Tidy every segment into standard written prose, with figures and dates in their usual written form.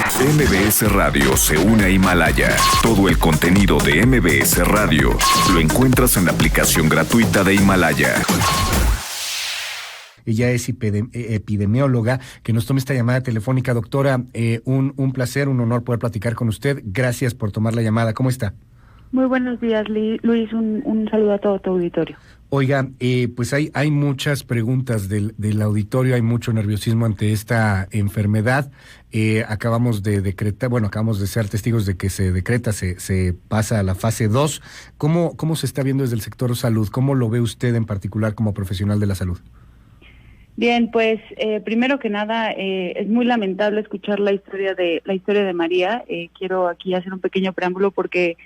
MBS Radio se une a Himalaya. Todo el contenido de MBS Radio lo encuentras en la aplicación gratuita de Himalaya. Ella es epidemióloga, que nos tome esta llamada telefónica. Doctora, un placer, un honor poder platicar con usted. Gracias por tomar la llamada. ¿Cómo está? Muy buenos días, Luis. Un saludo a todo tu auditorio. Oiga, pues hay muchas preguntas del auditorio, hay mucho nerviosismo ante esta enfermedad. Acabamos de ser testigos de que se pasa a la fase 2. ¿Cómo se está viendo desde el sector salud? ¿Cómo lo ve usted en particular como profesional de la salud? Bien, pues primero que nada es muy lamentable escuchar la historia de María. Quiero aquí hacer un pequeño preámbulo porque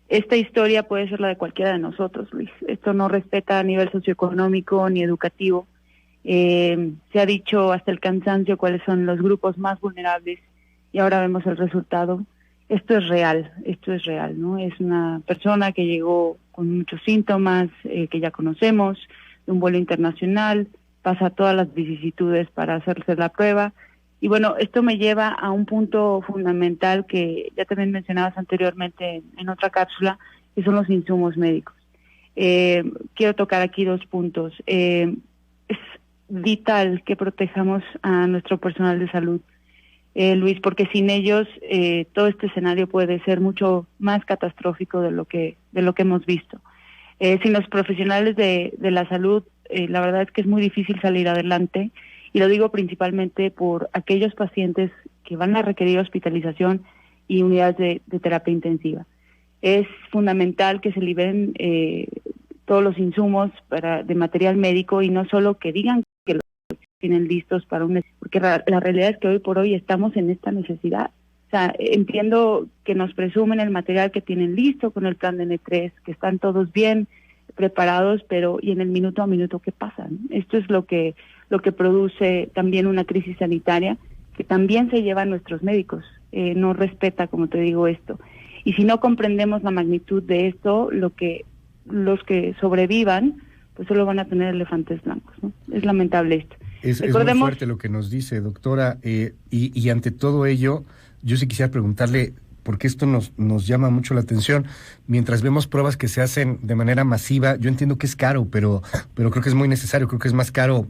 esta historia puede ser la de cualquiera de nosotros, Luis. Esto no respeta a nivel socioeconómico ni educativo. Se ha dicho hasta el cansancio cuáles son los grupos más vulnerables y ahora vemos el resultado. Esto es real, ¿no? Es una persona que llegó con muchos síntomas que ya conocemos, de un vuelo internacional, pasa todas las vicisitudes para hacerse la prueba. Y bueno, esto me lleva a un punto fundamental que ya también mencionabas anteriormente en otra cápsula, que son los insumos médicos. Quiero tocar aquí 2 puntos. Es vital que protejamos a nuestro personal de salud, Luis, porque sin ellos todo este escenario puede ser mucho más catastrófico de lo que hemos visto. Sin los profesionales de la salud, la verdad es que es muy difícil salir adelante, y lo digo principalmente por aquellos pacientes que van a requerir hospitalización y unidades de terapia intensiva. Es fundamental que se liberen todos los insumos de material médico, y no solo que digan que los tienen listos para porque la realidad es que hoy por hoy estamos en esta necesidad. O sea, entiendo que nos presumen el material que tienen listo con el plan de N3, que están todos bien preparados, pero ¿y en el minuto a minuto qué pasa? Esto es lo que produce también una crisis sanitaria que también se lleva a nuestros médicos. No respeta, como te digo, esto. Y si no comprendemos la magnitud de esto, los que sobrevivan, pues solo van a tener elefantes blancos, ¿no? Es lamentable esto. Es muy fuerte lo que nos dice, doctora, y ante todo ello, yo sí quisiera preguntarle, porque esto nos llama mucho la atención. Mientras vemos pruebas que se hacen de manera masiva, yo entiendo que es caro, pero creo que es muy necesario. Creo que es más caro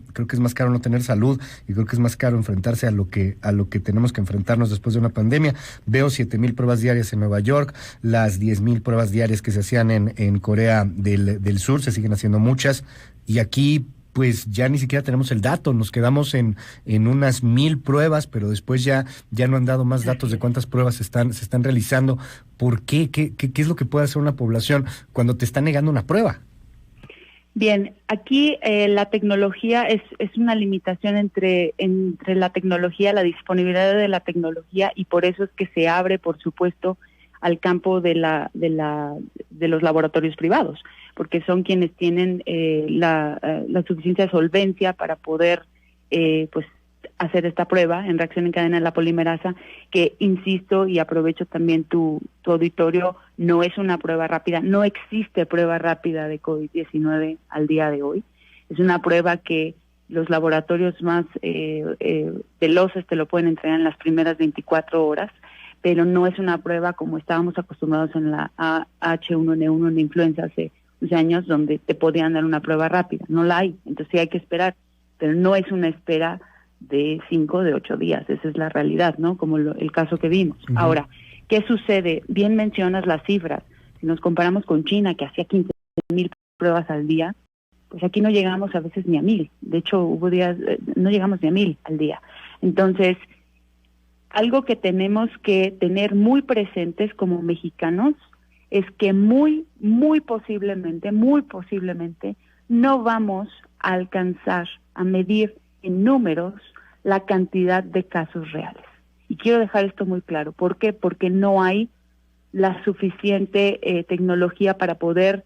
no tener salud, y creo que es más caro enfrentarse a lo que tenemos que enfrentarnos después de una pandemia. Veo 7,000 pruebas diarias en Nueva York, las 10,000 pruebas diarias que se hacían en Corea del Sur, se siguen haciendo muchas, y aquí pues ya ni siquiera tenemos el dato, nos quedamos en unas 1,000 pruebas, pero después ya no han dado más datos de cuántas pruebas se están realizando. ¿Por qué? ¿Qué es lo que puede hacer una población cuando te está negando una prueba? Bien, aquí la tecnología es una limitación entre la tecnología, la disponibilidad de la tecnología, y por eso es que se abre, por supuesto, al campo de los laboratorios privados, porque son quienes tienen la suficiente solvencia para poder pues hacer esta prueba en reacción en cadena de la polimerasa, que, insisto, y aprovecho también tu auditorio, no es una prueba rápida, no existe prueba rápida de COVID-19 al día de hoy. Es una prueba que los laboratorios más veloces te lo pueden entregar en las primeras 24 horas, pero no es una prueba como estábamos acostumbrados en la H1N1 en la influenza hace 11 años, donde te podían dar una prueba rápida. No la hay, entonces sí hay que esperar, pero no es una espera de 5, de 8 días, esa es la realidad, ¿no? Como el caso que vimos. Uh-huh. Ahora, ¿qué sucede? Bien mencionas las cifras. Si nos comparamos con China, que hacía 15,000 pruebas al día, pues aquí no llegamos a veces ni a 1,000. De hecho, hubo días, no llegamos ni a 1,000 al día. Entonces, algo que tenemos que tener muy presentes como mexicanos es que muy posiblemente, no vamos a alcanzar a medir en números la cantidad de casos reales. Y quiero dejar esto muy claro. ¿Por qué? Porque no hay la suficiente tecnología para poder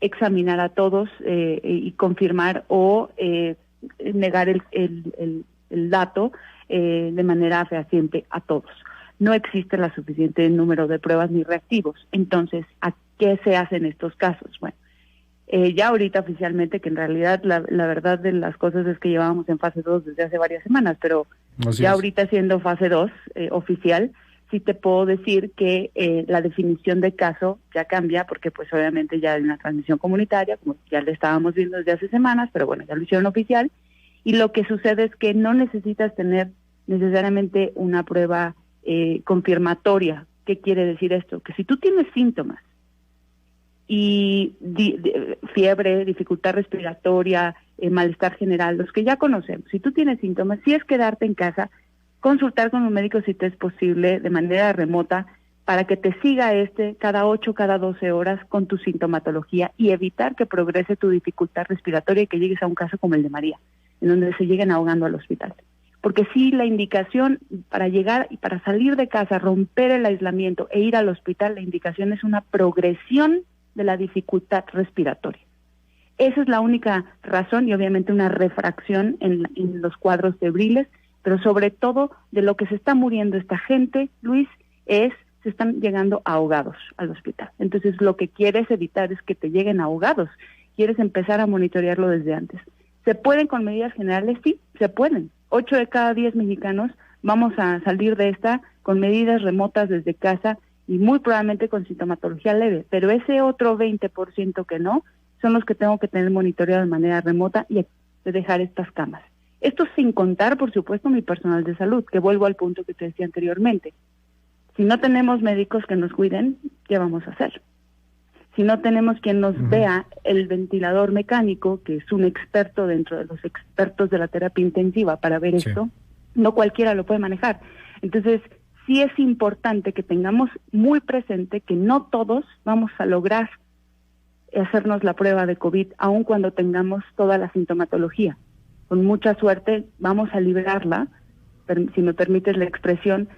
examinar a todos y confirmar o negar el dato de manera fehaciente a todos. No existe la suficiente número de pruebas ni reactivos. Entonces, ¿a qué se hacen estos casos? Bueno, ya ahorita oficialmente, que en realidad la verdad de las cosas es que llevábamos en fase 2 desde hace varias semanas, pero Así ya es. ahorita siendo fase 2 oficial, sí te puedo decir que la definición de caso ya cambia, porque pues obviamente ya hay una transmisión comunitaria, como ya le estábamos viendo desde hace semanas, pero bueno, ya lo hicieron oficial, y lo que sucede es que no necesitas tener necesariamente una prueba confirmatoria. ¿Qué quiere decir esto? Que si tú tienes síntomas y fiebre, dificultad respiratoria, malestar general, los que ya conocemos, si tú tienes síntomas, sí es quedarte en casa, consultar con un médico si te es posible de manera remota para que te siga cada 8, cada 12 horas con tu sintomatología y evitar que progrese tu dificultad respiratoria y que llegues a un caso como el de María, en donde se lleguen ahogando al hospital. Porque sí, la indicación para llegar y para salir de casa, romper el aislamiento e ir al hospital, la indicación es una progresión de la dificultad respiratoria. Esa es la única razón y obviamente una refracción en los cuadros febriles, pero sobre todo de lo que se está muriendo esta gente, Luis, se están llegando ahogados al hospital. Entonces lo que quieres evitar es que te lleguen ahogados, quieres empezar a monitorearlo desde antes. ¿Se pueden con medidas generales? Sí, se pueden. 8 de cada 10 mexicanos vamos a salir de esta con medidas remotas desde casa y muy probablemente con sintomatología leve, pero ese otro 20% que no, son los que tengo que tener monitoreado de manera remota y de dejar estas camas. Esto sin contar, por supuesto, mi personal de salud, que vuelvo al punto que te decía anteriormente. Si no tenemos médicos que nos cuiden, ¿qué vamos a hacer? Si no tenemos quien nos vea el ventilador mecánico, que es un experto dentro de los expertos de la terapia intensiva para ver esto, no cualquiera lo puede manejar. Entonces, sí es importante que tengamos muy presente que no todos vamos a lograr hacernos la prueba de COVID, aun cuando tengamos toda la sintomatología. Con mucha suerte vamos a librarla, si me permites la expresión,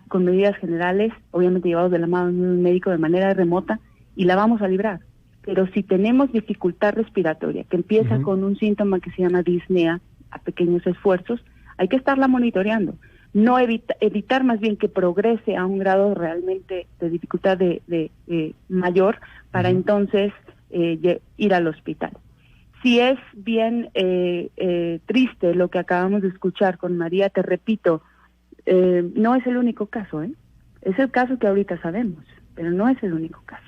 con medidas generales, obviamente llevados de la mano de un médico de manera remota, y la vamos a librar. Pero si tenemos dificultad respiratoria, que empieza con un síntoma que se llama disnea, a pequeños esfuerzos, hay que estarla monitoreando. No evitar más bien que progrese a un grado realmente de dificultad mayor para entonces ir al hospital. Si es bien triste lo que acabamos de escuchar con María, te repito, no es el único caso, es el caso que ahorita sabemos, pero no es el único caso.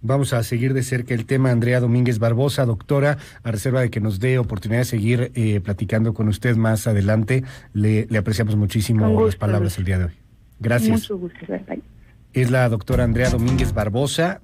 Vamos a seguir de cerca el tema. Andrea Domínguez Barbosa, doctora, a reserva de que nos dé oportunidad de seguir platicando con usted más adelante, le apreciamos muchísimo las palabras el día de hoy. Gracias. Mucho gusto. Es la doctora Andrea Domínguez Barbosa.